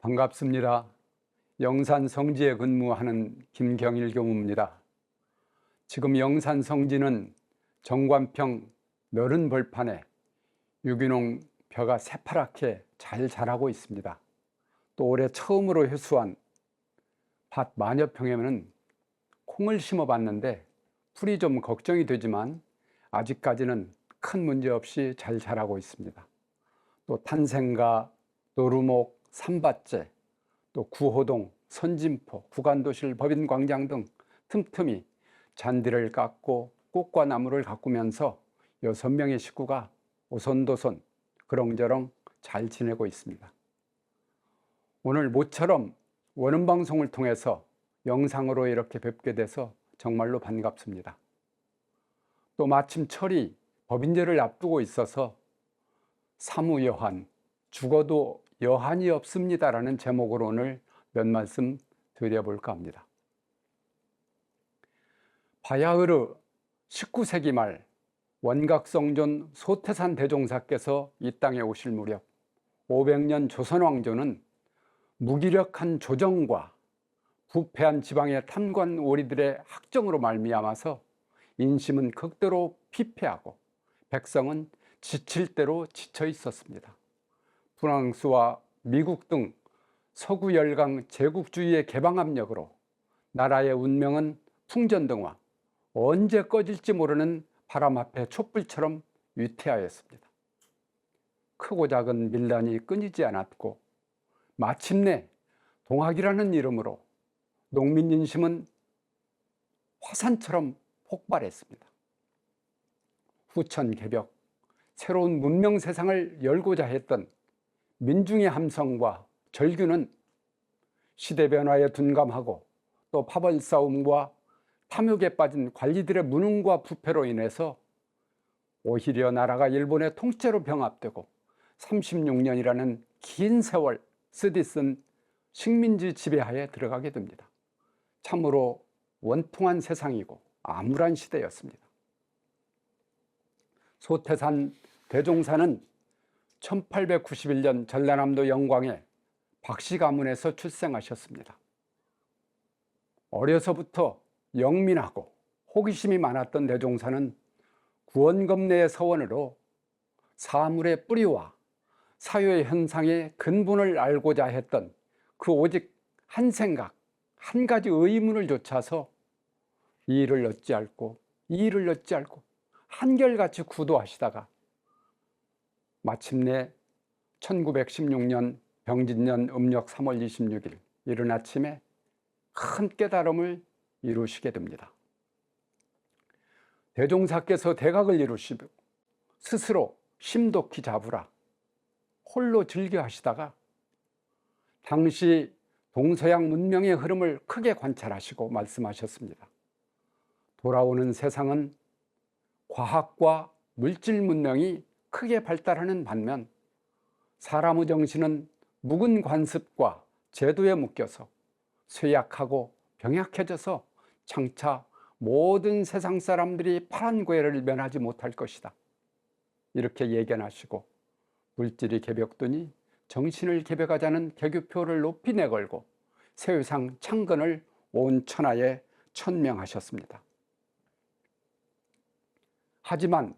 반갑습니다. 영산 성지에 근무하는 김경일 교무입니다. 지금 영산 성지는 정관평 너른 벌판에 유기농 벼가 새파랗게 잘 자라고 있습니다. 또 올해 처음으로 회수한 밭 만여평에는 콩을 심어봤는데 풀이 좀 걱정이 되지만 아직까지는 큰 문제 없이 잘 자라고 있습니다. 또 탄생가, 노루목, 삼밭제, 또 구호동, 선진포, 구간도실, 법인광장 등 틈틈이 잔디를 깎고 꽃과 나무를 가꾸면서 6명의 식구가 오손도손 그렁저렁 잘 지내고 있습니다. 오늘 모처럼 원음방송을 통해서 영상으로 이렇게 뵙게 돼서 정말로 반갑습니다. 또 마침 철이 법인제를 앞두고 있어서 사무여한, 죽어도 여한이 없습니다라는 제목으로 오늘 몇 말씀 드려볼까 합니다. 바야흐르 19세기 말 원각성존 소태산 대종사께서 이 땅에 오실 무렵 500년 조선왕조는 무기력한 조정과 부패한 지방의 탐관 오리들의 학정으로 말미암아서 인심은 극도로 피폐하고 백성은 지칠 대로 지쳐 있었습니다. 프랑스와 미국 등 서구 열강 제국주의의 개방 압력으로 나라의 운명은 풍전등화, 언제 꺼질지 모르는 바람 앞에 촛불처럼 위태하였습니다. 크고 작은 밀란이 끊이지 않았고 마침내 동학이라는 이름으로 농민 인심은 화산처럼 폭발했습니다. 후천개벽, 새로운 문명 세상을 열고자 했던 민중의 함성과 절규는 시대 변화에 둔감하고 또 파벌 싸움과 탐욕에 빠진 관리들의 무능과 부패로 인해서 오히려 나라가 일본의 통째로 병합되고 36년이라는 긴 세월 쓰디쓴 식민지 지배하에 들어가게 됩니다. 참으로 원통한 세상이고 암울한 시대였습니다. 소태산 대종사는 1891년 전라남도 영광의 박씨 가문에서 출생하셨습니다. 어려서부터 영민하고 호기심이 많았던 대종사는 구원검내의 서원으로 사물의 뿌리와 사회 현상의 근본을 알고자 했던 그 오직 한 생각, 한 가지 의문을 좇아서 이 일을 어찌할꼬 이 일을 어찌할꼬 한결같이 구도하시다가 마침내 1916년 병진년 음력 3월 26일 이른 아침에 큰 깨달음을 이루시게 됩니다. 대종사께서 대각을 이루시고 스스로 심독히 잡으라 홀로 즐겨 하시다가 당시 동서양 문명의 흐름을 크게 관찰하시고 말씀하셨습니다. 돌아오는 세상은 과학과 물질 문명이 크게 발달하는 반면 사람의 정신은 묵은 관습과 제도에 묶여서 쇠약하고 병약해져서 장차 모든 세상 사람들이 파란 고해를 면하지 못할 것이다. 이렇게 예견하시고 물질이 개벽되니 정신을 개벽하자는 개교표를 높이 내걸고 세상 창건을 온 천하에 천명하셨습니다. 하지만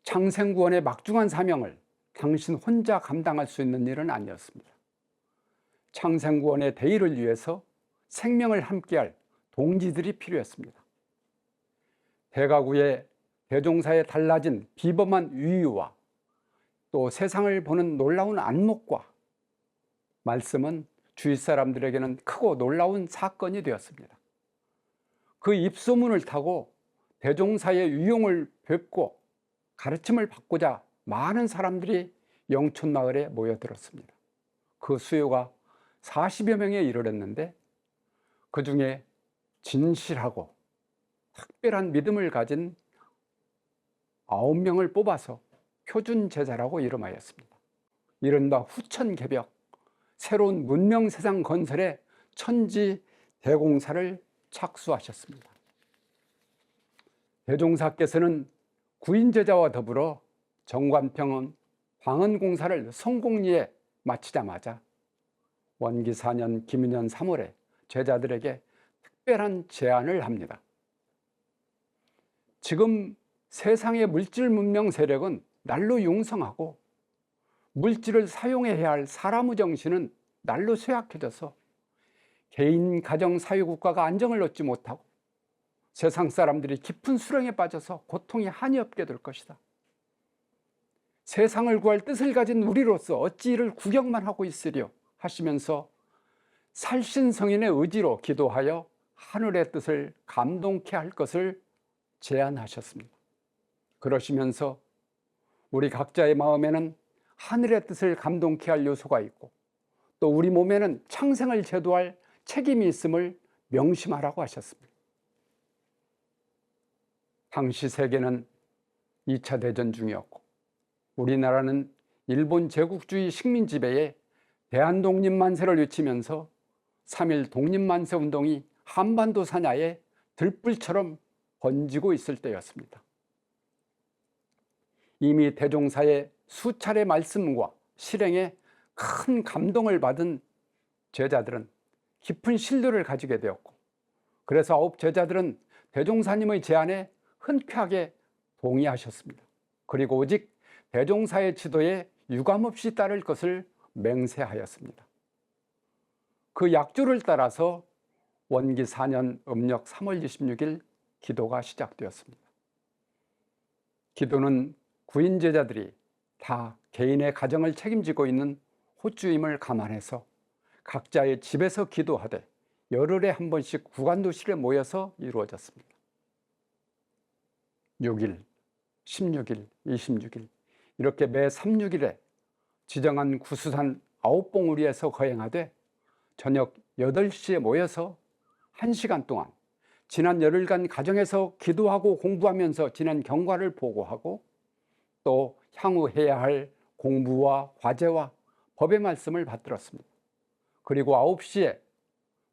창생구원의 막중한 사명을 당신 혼자 감당할 수 있는 일은 아니었습니다. 창생구원의 대의를 위해서 생명을 함께할 동지들이 필요했습니다. 대가구의 대종사의 달라진 비범한 위유와 또 세상을 보는 놀라운 안목과 말씀은 주위 사람들에게는 크고 놀라운 사건이 되었습니다. 그 입소문을 타고 대종사의 위용을 뵙고 가르침을 받고자 많은 사람들이 영촌마을에 모여들었습니다. 그 수요가 40여 명에 이르렀는데 그 중에 진실하고 특별한 믿음을 가진 9명을 뽑아서 표준 제자라고 이름하였습니다. 이른바 후천개벽, 새로운 문명 세상 건설에 천지 대공사를 착수하셨습니다. 대종사께서는 구인제자와 더불어 정관평은 광원공사를 성공리에 마치자마자 원기 4년 김유년 3월에 제자들에게 특별한 제안을 합니다. 지금 세상의 물질 문명 세력은 날로 융성하고 물질을 사용해야 할 사람의 정신은 날로 쇠약해져서 개인 가정 사회국가가 안정을 얻지 못하고 세상 사람들이 깊은 수렁에 빠져서 고통이 한이 없게 될 것이다. 세상을 구할 뜻을 가진 우리로서 어찌 이를 구경만 하고 있으려 하시면서 살신성인의 의지로 기도하여 하늘의 뜻을 감동케 할 것을 제안하셨습니다. 그러시면서 우리 각자의 마음에는 하늘의 뜻을 감동케 할 요소가 있고 또 우리 몸에는 창생을 제도할 책임이 있음을 명심하라고 하셨습니다. 당시 세계는 2차 대전 중이었고 우리나라는 일본 제국주의 식민 지배에 대한독립만세를 외치면서 3.1 독립만세 운동이 한반도 산하에 들불처럼 번지고 있을 때였습니다. 이미 대종사의 수차례 말씀과 실행에 큰 감동을 받은 제자들은 깊은 신뢰를 가지게 되었고 그래서 9 제자들은 대종사님의 제안에 흔쾌하게 동의하셨습니다. 그리고 오직 대종사의 지도에 유감없이 따를 것을 맹세하였습니다. 그 약조를 따라서 원기 4년 음력 3월 26일 기도가 시작되었습니다. 기도는 구인 제자들이 다 개인의 가정을 책임지고 있는 호주임을 감안해서 각자의 집에서 기도하되 열흘에 한 번씩 구간도실에 모여서 이루어졌습니다. 6일, 16일, 26일 이렇게 매 3, 6일에 지정한 구수산 9봉우리에서 거행하되 저녁 8시에 모여서 1시간 동안 지난 열흘간 가정에서 기도하고 공부하면서 지난 경과를 보고하고 또 향후 해야 할 공부와 과제와 법의 말씀을 받들었습니다. 그리고 9시에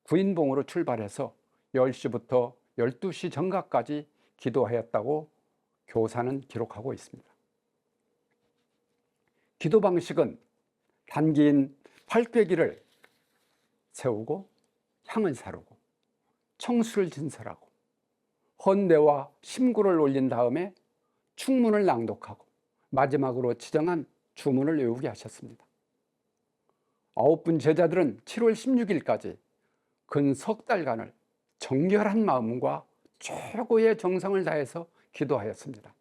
구인봉으로 출발해서 10시부터 12시 정각까지 기도하였다고 교사는 기록하고 있습니다. 기도 방식은 단기인 8궤기를 세우고 향을 사르고 청수를 진설하고 헌내와 심구를 올린 다음에 충문을 낭독하고 마지막으로 지정한 주문을 외우게 하셨습니다. 9분 제자들은 7월 16일까지 근 석 달간을 정결한 마음과 최고의 정성을 다해서 기도하였습니다.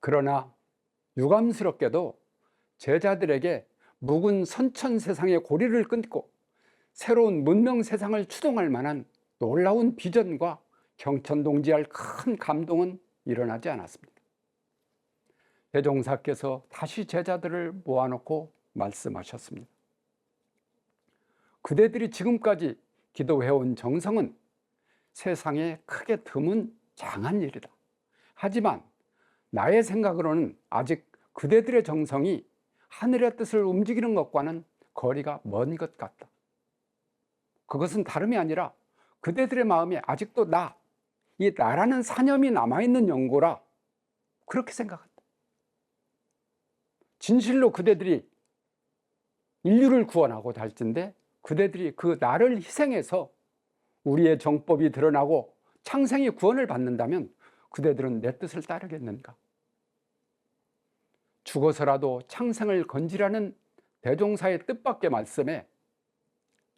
그러나 유감스럽게도 제자들에게 묵은 선천 세상의 고리를 끊고 새로운 문명 세상을 추동할 만한 놀라운 비전과 경천동지할 큰 감동은 일어나지 않았습니다. 대종사께서 다시 제자들을 모아놓고 말씀하셨습니다. 그대들이 지금까지 기도해온 정성은 세상에 크게 드문 장한 일이다. 하지만 나의 생각으로는 아직 그대들의 정성이 하늘의 뜻을 움직이는 것과는 거리가 먼 것 같다. 그것은 다름이 아니라 그대들의 마음에 아직도 이 나라는 사념이 남아있는 연고라 그렇게 생각한다. 진실로 그대들이 인류를 구원하고자 할진데 그대들이 그 나를 희생해서 우리의 정법이 드러나고 창생이 구원을 받는다면 그대들은 내 뜻을 따르겠는가? 죽어서라도 창생을 건지라는 대종사의 뜻밖의 말씀에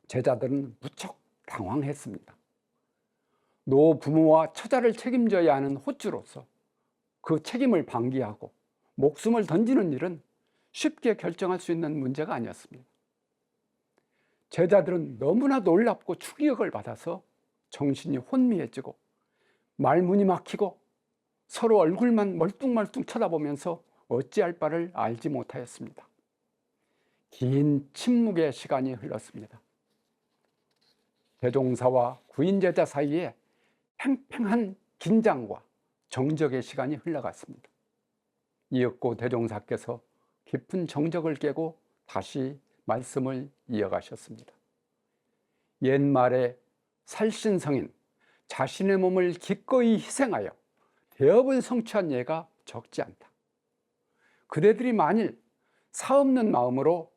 제자들은 무척 당황했습니다. 노부모와 처자를 책임져야 하는 호주로서 그 책임을 방기하고 목숨을 던지는 일은 쉽게 결정할 수 있는 문제가 아니었습니다. 제자들은 너무나 놀랍고 충격을 받아서 정신이 혼미해지고 말문이 막히고 서로 얼굴만 멀뚱멀뚱 쳐다보면서 어찌할 바를 알지 못하였습니다. 긴 침묵의 시간이 흘렀습니다. 대종사와 구인제자 사이에 팽팽한 긴장과 정적의 시간이 흘러갔습니다. 이윽고 대종사께서 깊은 정적을 깨고 다시 말씀을 이어가셨습니다. 옛말에 살신성인 자신의 몸을 기꺼이 희생하여 대업을 성취한 예가 적지 않다. 그대들이 만일 사없는 마음으로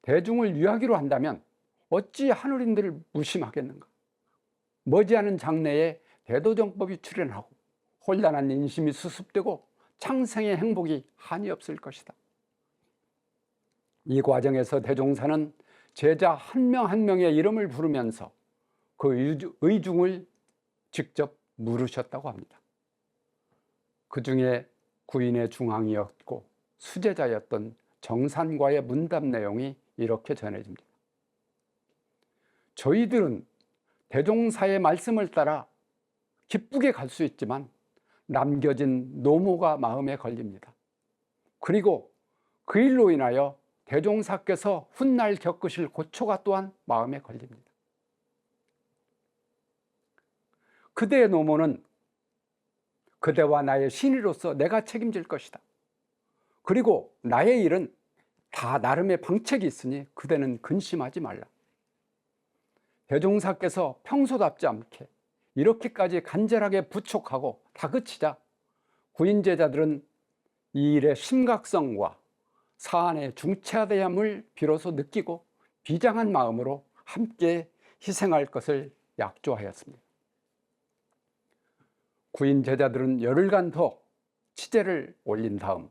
대중을 유하기로 한다면 어찌 하늘인들을 무심하겠는가? 머지않은 장래에 대도정법이 출현하고 혼란한 인심이 수습되고 창생의 행복이 한이 없을 것이다. 이 과정에서 대종사는 제자 한 명 한 명의 이름을 부르면서 그 의중을 직접 물으셨다고 합니다. 그 중에 구인의 중앙이었고 수제자였던 정산과의 문답 내용이 이렇게 전해집니다. 저희들은 대종사의 말씀을 따라 기쁘게 갈 수 있지만 남겨진 노모가 마음에 걸립니다. 그리고 그 일로 인하여 대종사께서 훗날 겪으실 고초가 또한 마음에 걸립니다. 그대의 노모는 그대와 나의 신이로서 내가 책임질 것이다. 그리고 나의 일은 다 나름의 방책이 있으니 그대는 근심하지 말라. 대종사께서 평소답지 않게 이렇게까지 간절하게 부촉하고 다그치자 구인 제자들은 이 일의 심각성과 사안의 중차대함을 비로소 느끼고 비장한 마음으로 함께 희생할 것을 약조하였습니다. 구인 제자들은 열흘간 더 치제를 올린 다음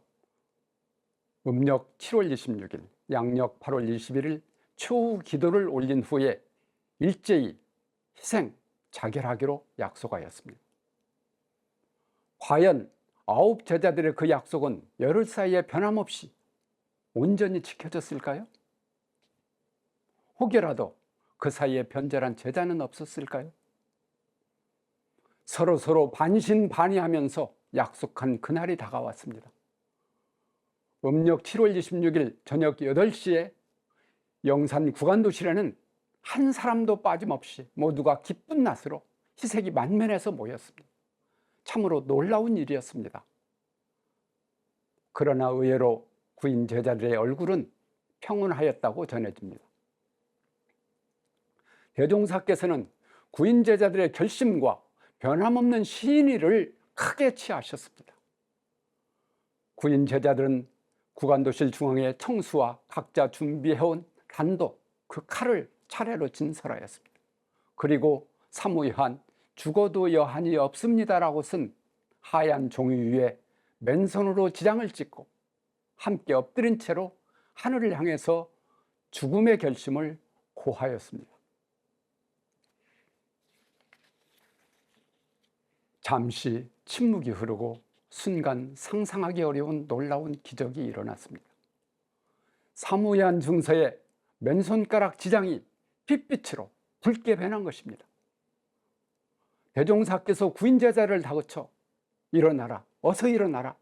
음력 7월 26일, 양력 8월 21일 초후 기도를 올린 후에 일제히 희생, 자결하기로 약속하였습니다. 과연 9 제자들의 그 약속은 열흘 사이에 변함없이 온전히 지켜졌을까요? 혹여라도 그 사이에 변절한 제자는 없었을까요? 서로 반신반의하면서 약속한 그날이 다가왔습니다. 음력 7월 26일 저녁 8시에 영산 구간도실에는 한 사람도 빠짐없이 모두가 기쁜 낯으로 희색이 만면해서 모였습니다. 참으로 놀라운 일이었습니다. 그러나 의외로 구인 제자들의 얼굴은 평온하였다고 전해집니다. 대종사께서는 구인 제자들의 결심과 변함없는 시인의를 크게 취하셨습니다. 구인 제자들은 구간도실 중앙의 청수와 각자 준비해온 단도, 그 칼을 차례로 진설하였습니다. 그리고 사무여한 죽어도 여한이 없습니다라고 쓴 하얀 종이 위에 맨손으로 지장을 찍고 함께 엎드린 채로 하늘을 향해서 죽음의 결심을 고하였습니다. 잠시 침묵이 흐르고 순간 상상하기 어려운 놀라운 기적이 일어났습니다. 사무야한 증서에 맨손가락 지장이 핏빛으로 붉게 변한 것입니다. 대종사께서 구인 제자를 다그쳐 일어나라, 어서 일어나라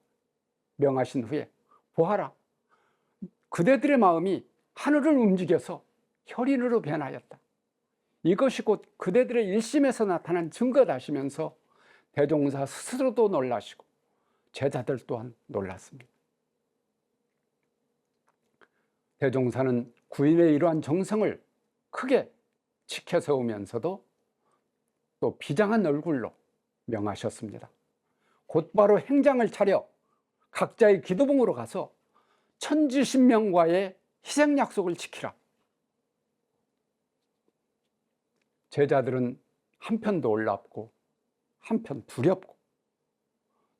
명하신 후에 보아라, 그대들의 마음이 하늘을 움직여서 혈인으로 변하였다. 이것이 곧 그대들의 일심에서 나타난 증거다 하시면서 대종사 스스로도 놀라시고 제자들 또한 놀랐습니다. 대종사는 구인의 이러한 정성을 크게 지켜세우면서도 또 비장한 얼굴로 명하셨습니다. 곧바로 행장을 차려 각자의 기도봉으로 가서 천지신명과의 희생 약속을 지키라. 제자들은 한편 놀랍고 한편 두렵고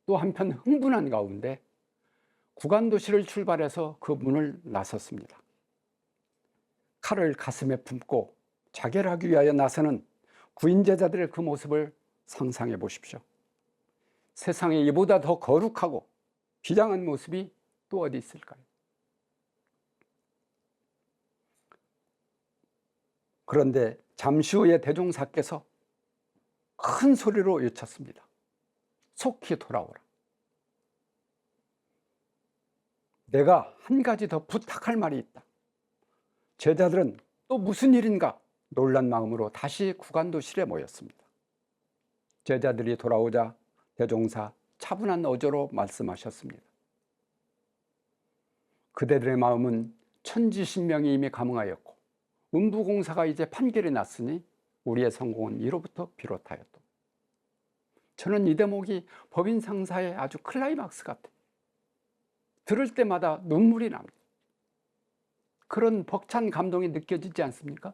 또 한편 흥분한 가운데 구간도시를 출발해서 그 문을 나섰습니다. 칼을 가슴에 품고 자결하기 위하여 나서는 구인 제자들의 그 모습을 상상해 보십시오. 세상에 이보다 더 거룩하고 비장한 모습이 또 어디 있을까요? 그런데 잠시 후에 대종사께서 큰 소리로 외쳤습니다. 속히 돌아오라. 내가 한 가지 더 부탁할 말이 있다. 제자들은 또 무슨 일인가 놀란 마음으로 다시 구간도실에 모였습니다. 제자들이 돌아오자 대종사 차분한 어조로 말씀하셨습니다. 그대들의 마음은 천지신명이 이미 감응하였고 음부공사가 이제 판결이 났으니 우리의 성공은 이로부터 비롯하였다. 저는 이 대목이 법인 상사의 아주 클라이막스 같아요. 들을 때마다 눈물이 납니다. 그런 벅찬 감동이 느껴지지 않습니까?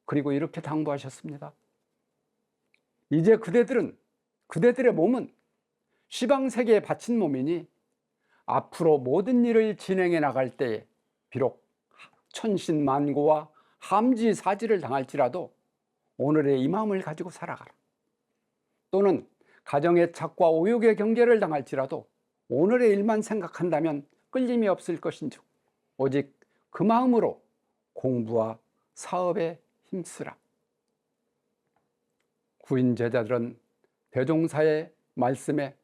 그리고 이렇게 당부하셨습니다. 이제 그대들의 몸은 시방세계에 바친 몸이니 앞으로 모든 일을 진행해 나갈 때에 비록 천신만고와 함지사지를 당할지라도 오늘의 이 마음을 가지고 살아가라. 또는 가정의 착과 오욕의 경계를 당할지라도 오늘의 일만 생각한다면 끌림이 없을 것인즉 오직 그 마음으로 공부와 사업에 힘쓰라. 구인 제자들은 대종사의 말씀에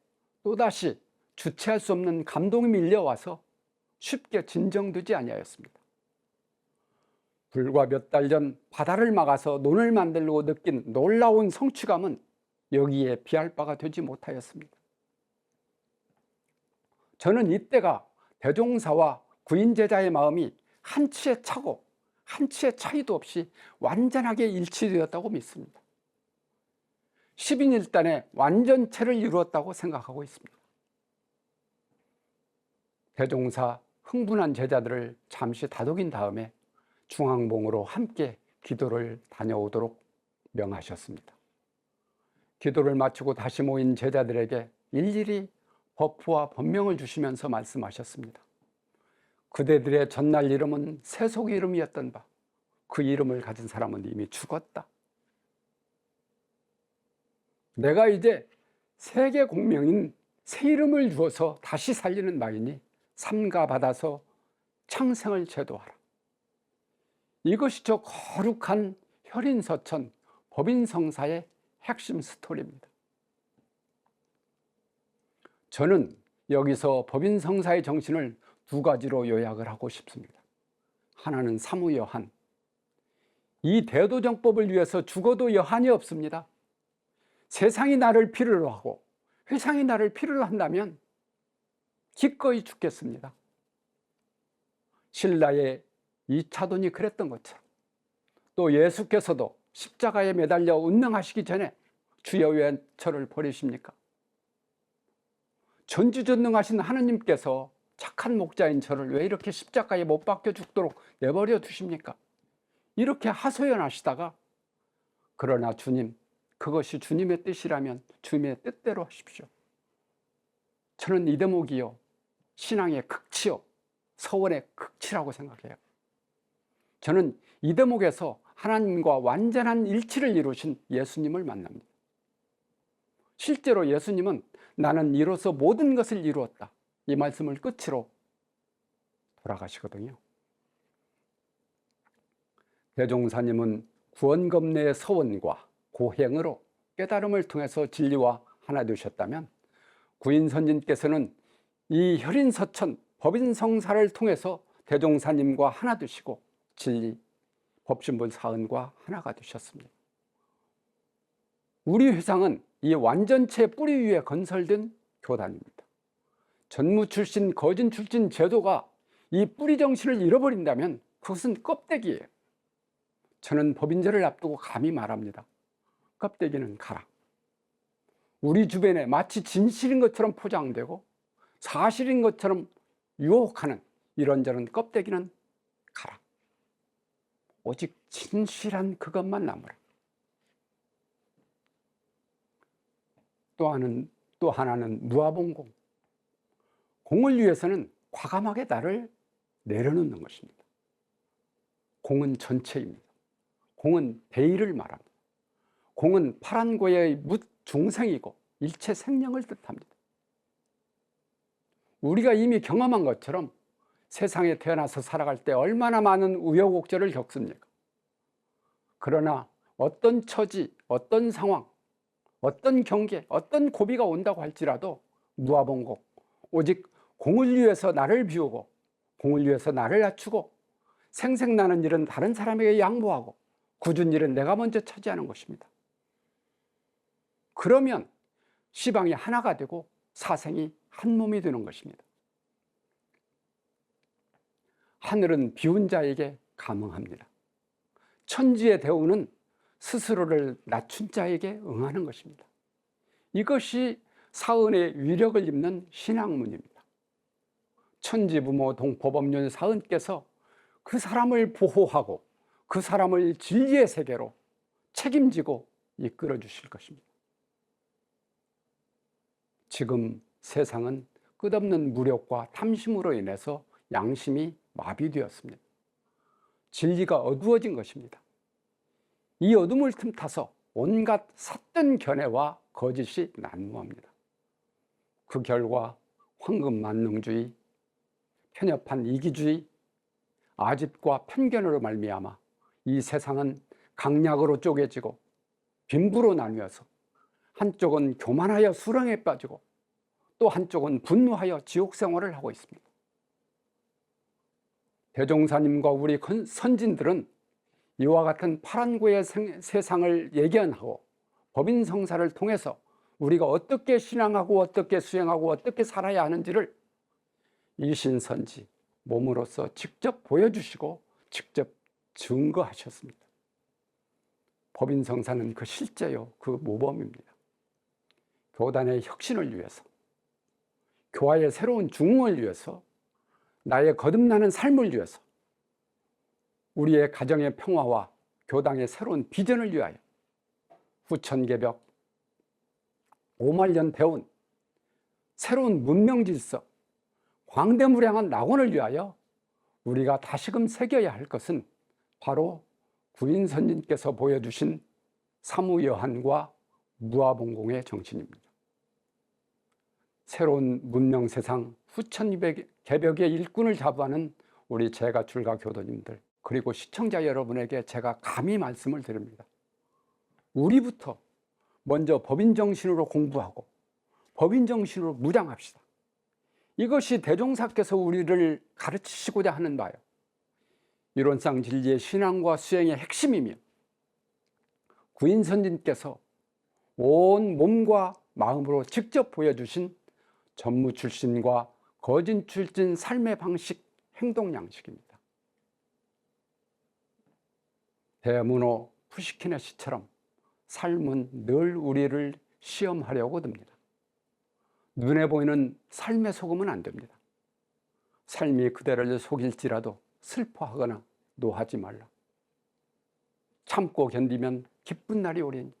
또다시 주체할 수 없는 감동이 밀려와서 쉽게 진정되지 아니하였습니다. 불과 몇 달 전 바다를 막아서 논을 만들고 느낀 놀라운 성취감은 여기에 비할 바가 되지 못하였습니다. 저는 이때가 대종사와 구인 제자의 마음이 한치의 차고 한치의 차이도 없이 완전하게 일치되었다고 믿습니다. 10인1단의 완전체를 이루었다고 생각하고 있습니다. 대종사 흥분한 제자들을 잠시 다독인 다음에 중앙봉으로 함께 기도를 다녀오도록 명하셨습니다. 기도를 마치고 다시 모인 제자들에게 일일이 법후와 법명을 주시면서 말씀하셨습니다. 그대들의 전날 이름은 세속 이름이었던 바, 그 이름을 가진 사람은 이미 죽었다. 내가 이제 세계 공명인 새 이름을 주어서 다시 살리는 바이니 삼가받아서 창생을 제도하라. 이것이 저 거룩한 혈인서천 법인성사의 핵심 스토리입니다. 저는 여기서 법인성사의 정신을 두 가지로 요약을 하고 싶습니다. 하나는 사무여한. 이 대도정법을 위해서 죽어도 여한이 없습니다. 세상이 나를 필요로 하고 회상이 나를 필요로 한다면 기꺼이 죽겠습니다. 신라의 이차돈이 그랬던 것처럼 또 예수께서도 십자가에 매달려 운명하시기 전에 주여 왜 저를 버리십니까? 전지전능하신 하느님께서 착한 목자인 저를 왜 이렇게 십자가에 못 박혀 죽도록 내버려 두십니까? 이렇게 하소연하시다가 그러나 주님, 그것이 주님의 뜻이라면 주님의 뜻대로 하십시오. 저는 이 대목이요, 신앙의 극치요, 서원의 극치라고 생각해요. 저는 이 대목에서 하나님과 완전한 일치를 이루신 예수님을 만납니다. 실제로 예수님은 나는 이로써 모든 것을 이루었다, 이 말씀을 끝으로 돌아가시거든요. 대종사님은 구원검내의 서원과 고행으로 깨달음을 통해서 진리와 하나 되셨다면 구인선진께서는 이 혈인서천 법인성사를 통해서 대종사님과 하나 되시고 진리 법신본 사은과 하나가 되셨습니다. 우리 회상은 이 완전체 뿌리 위에 건설된 교단입니다. 전무 출신 거진 출신 제도가 이 뿌리 정신을 잃어버린다면 그것은 껍데기예요. 저는 법인제를 앞두고 감히 말합니다. 껍데기는 가라. 우리 주변에 마치 진실인 것처럼 포장되고 사실인 것처럼 유혹하는 이런저런 껍데기는 가라. 오직 진실한 그것만 남으라. 또 하나는 무아봉공. 공을 위해서는 과감하게 나를 내려놓는 것입니다. 공은 전체입니다. 공은 대의를 말합니다. 공은 파란 고야의 묻 중생이고 일체 생명을 뜻합니다. 우리가 이미 경험한 것처럼 세상에 태어나서 살아갈 때 얼마나 많은 우여곡절을 겪습니까? 그러나 어떤 처지, 어떤 상황, 어떤 경계, 어떤 고비가 온다고 할지라도 무아봉공, 오직 공을 위해서 나를 비우고 공을 위해서 나를 낮추고 생생나는 일은 다른 사람에게 양보하고 굳은 일은 내가 먼저 차지하는 것입니다. 그러면 시방이 하나가 되고 사생이 한 몸이 되는 것입니다. 하늘은 비운 자에게 감응합니다. 천지의 대우는 스스로를 낮춘 자에게 응하는 것입니다. 이것이 사은의 위력을 입는 신학문입니다. 천지부모 동포법륜 사은께서 그 사람을 보호하고 그 사람을 진리의 세계로 책임지고 이끌어 주실 것입니다. 지금 세상은 끝없는 무력과 탐심으로 인해서 양심이 마비되었습니다. 진리가 어두워진 것입니다. 이 어둠을 틈타서 온갖 삿된 견해와 거짓이 난무합니다. 그 결과 황금만능주의, 편협한 이기주의, 아집과 편견으로 말미암아 이 세상은 강약으로 쪼개지고 빈부로 나뉘어서 한쪽은 교만하여 수렁에 빠지고 또 한쪽은 분노하여 지옥 생활을 하고 있습니다. 대종사님과 우리 선진들은 이와 같은 파란구의 세상을 예견하고 법인성사를 통해서 우리가 어떻게 신앙하고 어떻게 수행하고 어떻게 살아야 하는지를 이신선지 몸으로서 직접 보여주시고 직접 증거하셨습니다. 법인성사는 그 실제요, 그 모범입니다. 교단의 혁신을 위해서, 교화의 새로운 중흥을 위해서, 나의 거듭나는 삶을 위해서, 우리의 가정의 평화와 교당의 새로운 비전을 위하여 후천개벽 5만년 대운 새로운 문명 질서, 광대무량한 낙원을 위하여 우리가 다시금 새겨야 할 것은 바로 구인선님께서 보여주신 사무여한과 무아봉공의 정신입니다. 새로운 문명 세상 후천개벽의 일꾼을 자부하는 우리 제가출가 교도님들, 그리고 시청자 여러분에게 제가 감히 말씀을 드립니다. 우리부터 먼저 법인정신으로 공부하고 법인정신으로 무장합시다. 이것이 대종사께서 우리를 가르치시고자 하는 바요, 이론상 진리의 신앙과 수행의 핵심이며 구인선진께서 온 몸과 마음으로 직접 보여주신 전무출신과 거진출신 삶의 방식, 행동 양식입니다. 대문호 푸시킨의 시처럼 삶은 늘 우리를 시험하려고 듭니다. 눈에 보이는 삶의 속으면 안 됩니다. 삶이 그대를 속일지라도 슬퍼하거나 노하지 말라. 참고 견디면 기쁜 날이 오리니.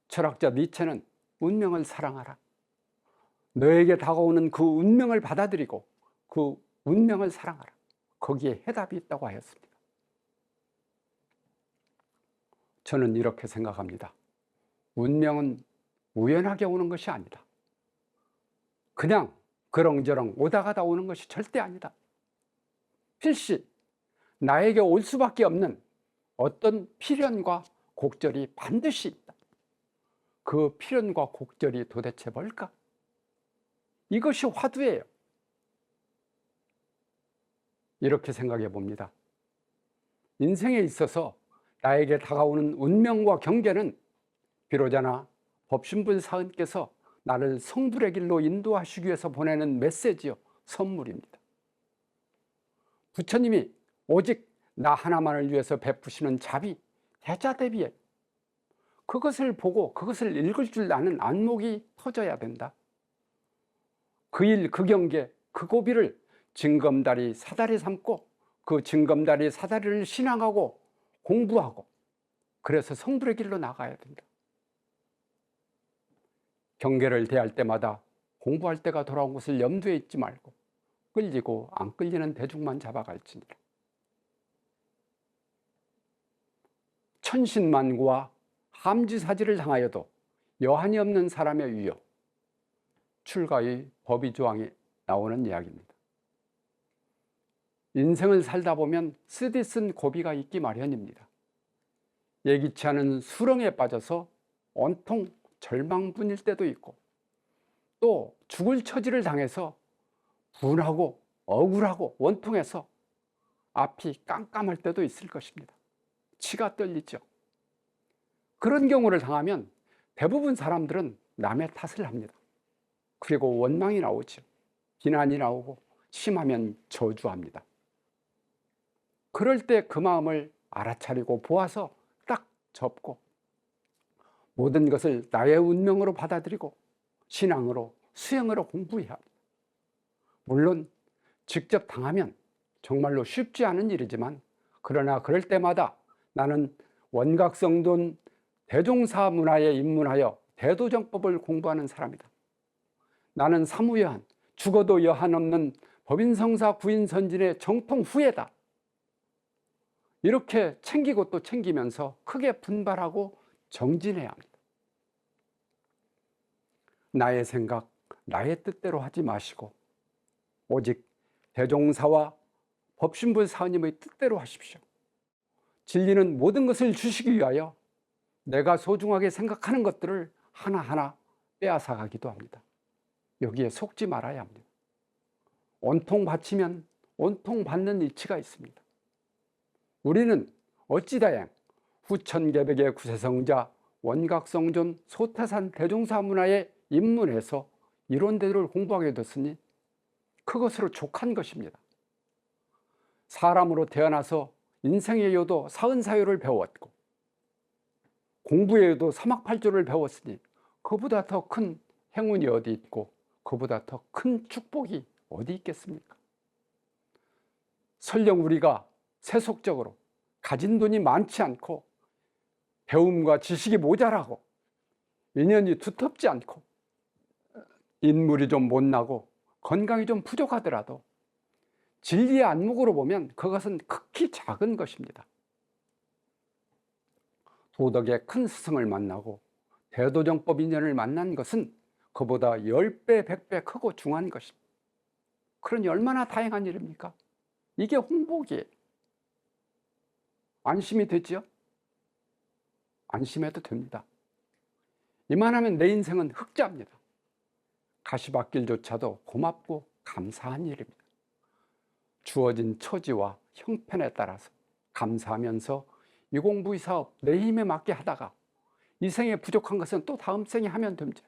철학자 니체는 운명을 사랑하라. 너에게 다가오는 그 운명을 받아들이고 그 운명을 사랑하라. 거기에 해답이 있다고 하였습니다. 저는 이렇게 생각합니다. 운명은 우연하게 오는 것이 아니다. 그냥 그렁저렁 오다 가다 오는 것이 절대 아니다. 필시 나에게 올 수밖에 없는 어떤 필연과 곡절이 반드시 있다. 그 필연과 곡절이 도대체 뭘까? 이것이 화두예요. 이렇게 생각해 봅니다. 인생에 있어서 나에게 다가오는 운명과 경계는 비로자나 법신분 사은께서 나를 성불의 길로 인도하시기 위해서 보내는 메시지요, 선물입니다. 부처님이 오직 나 하나만을 위해서 베푸시는 자비, 대자대비예요. 그것을 보고 그것을 읽을 줄 아는 안목이 터져야 된다. 그 일, 그 경계, 그 고비를 징검다리 사다리 삼고 그 징검다리 사다리를 신앙하고 공부하고 그래서 성불의 길로 나가야 된다. 경계를 대할 때마다 공부할 때가 돌아온 것을 염두에 있지 말고 끌리고 안 끌리는 대중만 잡아갈지니라. 천신만고와 함지사지를 당하여도 여한이 없는 사람의 위요, 출가의 법의조항이 나오는 이야기입니다. 인생을 살다 보면 쓰디쓴 고비가 있기 마련입니다. 예기치 않은 수렁에 빠져서 온통 절망분일 때도 있고 또 죽을 처지를 당해서 분하고 억울하고 원통해서 앞이 깜깜할 때도 있을 것입니다. 치가 떨리죠. 그런 경우를 당하면 대부분 사람들은 남의 탓을 합니다. 그리고 원망이 나오죠. 비난이 나오고 심하면 저주합니다. 그럴 때 그 마음을 알아차리고 보아서 딱 접고 모든 것을 나의 운명으로 받아들이고 신앙으로 수행으로 공부해야 합니다. 물론 직접 당하면 정말로 쉽지 않은 일이지만, 그러나 그럴 때마다 나는 원각성돈 대종사 문화에 입문하여 대도정법을 공부하는 사람이다. 나는 사무여한, 죽어도 여한 없는 법인성사 구인선진의 정통 후예다. 이렇게 챙기고 또 챙기면서 크게 분발하고 정진해야 합니다. 나의 생각, 나의 뜻대로 하지 마시고 오직 대종사와 법신부 사님의 뜻대로 하십시오. 진리는 모든 것을 주시기 위하여 내가 소중하게 생각하는 것들을 하나하나 빼앗아 가기도 합니다. 여기에 속지 말아야 합니다. 온통 바치면 온통 받는 이치가 있습니다. 우리는 어찌다양 후천개백의 구세성자 원각성존 소태산 대종사 문화에 입문해서 이론대로를 공부하게 됐으니 그것으로 족한 것입니다. 사람으로 태어나서 인생의 요도 사은사요를 배웠고 공부의 요도 사막팔조를 배웠으니 그보다 더 큰 행운이 어디 있고 그보다 더 큰 축복이 어디 있겠습니까? 설령 우리가 세속적으로 가진 돈이 많지 않고 배움과 지식이 모자라고 인연이 두텁지 않고 인물이 좀 못나고 건강이 좀 부족하더라도 진리의 안목으로 보면 그것은 극히 작은 것입니다. 도덕의 큰 스승을 만나고 대도정법 인연을 만난 것은 그보다 10배, 100배 크고 중한 것입니다. 그러니 얼마나 다행한 일입니까? 이게 홍복이에요. 안심이 되지요? 안심해도 됩니다. 이만하면 내 인생은 흑자입니다. 가시밭길조차도 고맙고 감사한 일입니다. 주어진 처지와 형편에 따라서 감사하면서 이 공부 이 사업 내 힘에 맞게 하다가 이 생에 부족한 것은 또 다음 생에 하면 됩니다.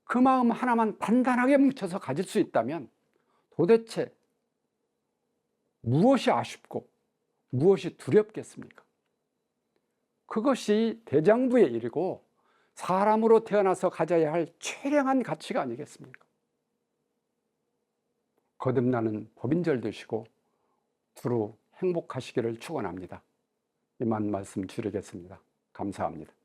그 마음 하나만 단단하게 뭉쳐서 가질 수 있다면 도대체 무엇이 아쉽고 무엇이 두렵겠습니까? 그것이 대장부의 일이고 사람으로 태어나서 가져야 할 최량한 가치가 아니겠습니까? 거듭나는 법인절 되시고 두루 행복하시기를 축원합니다. 이만 말씀 드리겠습니다. 감사합니다.